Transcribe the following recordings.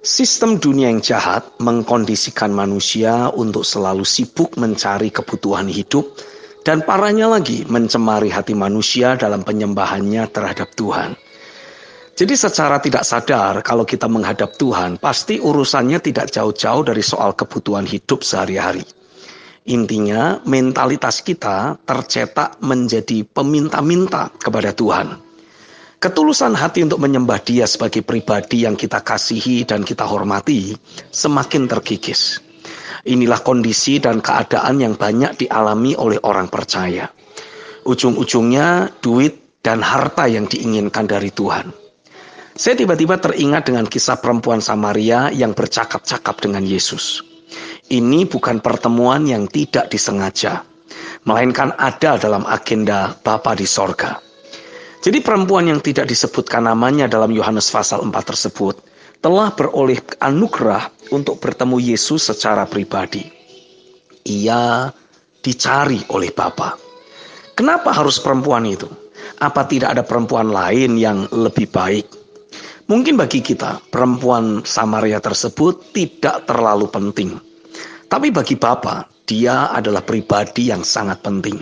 Sistem dunia yang jahat mengkondisikan manusia untuk selalu sibuk mencari kebutuhan hidup dan parahnya lagi mencemari hati manusia dalam penyembahannya terhadap Tuhan. Jadi secara tidak sadar kalau kita menghadap Tuhan, pasti urusannya tidak jauh-jauh dari soal kebutuhan hidup sehari-hari. Intinya mentalitas kita tercetak menjadi peminta-minta kepada Tuhan. Ketulusan hati untuk menyembah Dia sebagai pribadi yang kita kasihi dan kita hormati semakin terkikis. Inilah kondisi dan keadaan yang banyak dialami oleh orang percaya. Ujung-ujungnya duit dan harta yang diinginkan dari Tuhan. Saya tiba-tiba teringat dengan kisah perempuan Samaria yang bercakap-cakap dengan Yesus. Ini bukan pertemuan yang tidak disengaja, melainkan ada dalam agenda Bapa di sorga. Jadi perempuan yang tidak disebutkan namanya dalam Yohanes pasal 4 tersebut telah beroleh anugerah untuk bertemu Yesus secara pribadi. Ia dicari oleh Bapa. Kenapa harus perempuan itu? Apa tidak ada perempuan lain yang lebih baik? Mungkin bagi kita, perempuan Samaria tersebut tidak terlalu penting. Tapi bagi Bapa, dia adalah pribadi yang sangat penting.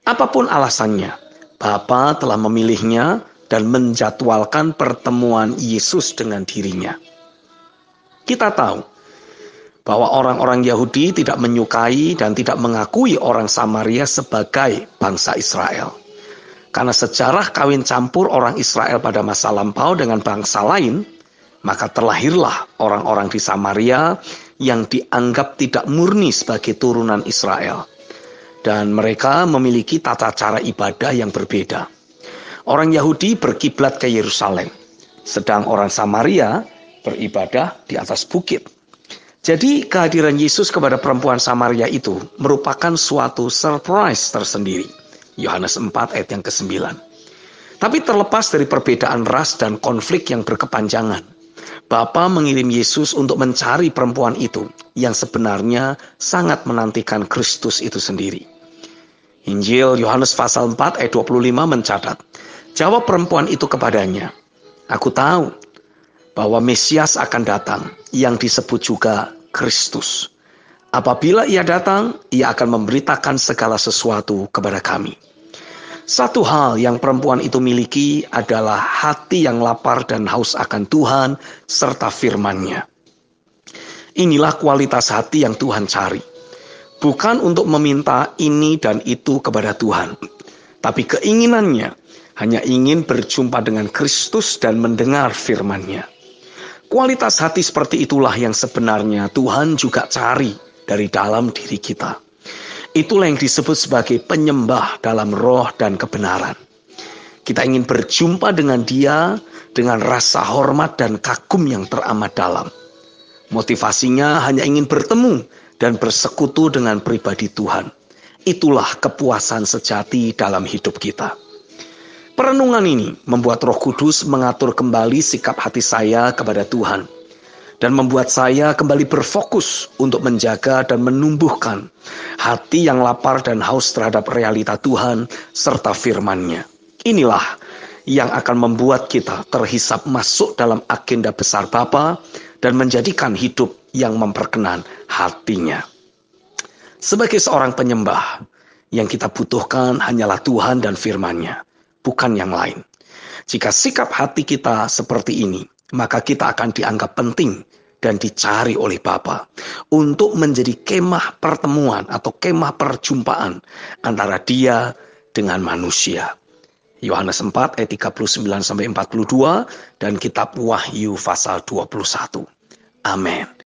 Apapun alasannya, Bapa telah memilihnya dan menjadwalkan pertemuan Yesus dengan dirinya. Kita tahu bahwa orang-orang Yahudi tidak menyukai dan tidak mengakui orang Samaria sebagai bangsa Israel. Karena sejarah kawin campur orang Israel pada masa lampau dengan bangsa lain, maka terlahirlah orang-orang di Samaria yang dianggap tidak murni sebagai turunan Israel. Dan mereka memiliki tata cara ibadah yang berbeda. Orang Yahudi berkiblat ke Yerusalem, sedang orang Samaria beribadah di atas bukit. Jadi kehadiran Yesus kepada perempuan Samaria itu merupakan suatu surprise tersendiri. Yohanes 4 ayat yang ke-9. Tapi terlepas dari perbedaan ras dan konflik yang berkepanjangan, Bapa mengirim Yesus untuk mencari perempuan itu yang sebenarnya sangat menantikan Kristus itu sendiri. Injil Yohanes pasal 4 ayat 25 mencatat, jawab perempuan itu kepadanya, "Aku tahu bahwa Mesias akan datang yang disebut juga Kristus. Apabila ia datang, ia akan memberitakan segala sesuatu kepada kami." Satu hal yang perempuan itu miliki adalah hati yang lapar dan haus akan Tuhan serta firman-Nya. Inilah kualitas hati yang Tuhan cari. Bukan untuk meminta ini dan itu kepada Tuhan, tapi keinginannya hanya ingin berjumpa dengan Kristus dan mendengar firman-Nya. Kualitas hati seperti itulah yang sebenarnya Tuhan juga cari dari dalam diri kita. Itulah yang disebut sebagai penyembah dalam roh dan kebenaran. Kita ingin berjumpa dengan Dia dengan rasa hormat dan kagum yang teramat dalam. Motivasinya hanya ingin bertemu dan bersekutu dengan pribadi Tuhan. Itulah kepuasan sejati dalam hidup kita. Perenungan ini membuat Roh Kudus mengatur kembali sikap hati saya kepada Tuhan. Dan membuat saya kembali berfokus untuk menjaga dan menumbuhkan hati yang lapar dan haus terhadap realita Tuhan serta firman-Nya. Inilah yang akan membuat kita terhisap masuk dalam agenda besar Bapa dan menjadikan hidup yang memperkenan hati-Nya. Sebagai seorang penyembah, yang kita butuhkan hanyalah Tuhan dan firman-Nya, bukan yang lain. Jika sikap hati kita seperti ini, maka kita akan dianggap penting dan dicari oleh Bapa untuk menjadi kemah pertemuan atau kemah perjumpaan antara Dia dengan manusia. Yohanes 4 ayat 39-42 dan kitab Wahyu pasal 21. Amin.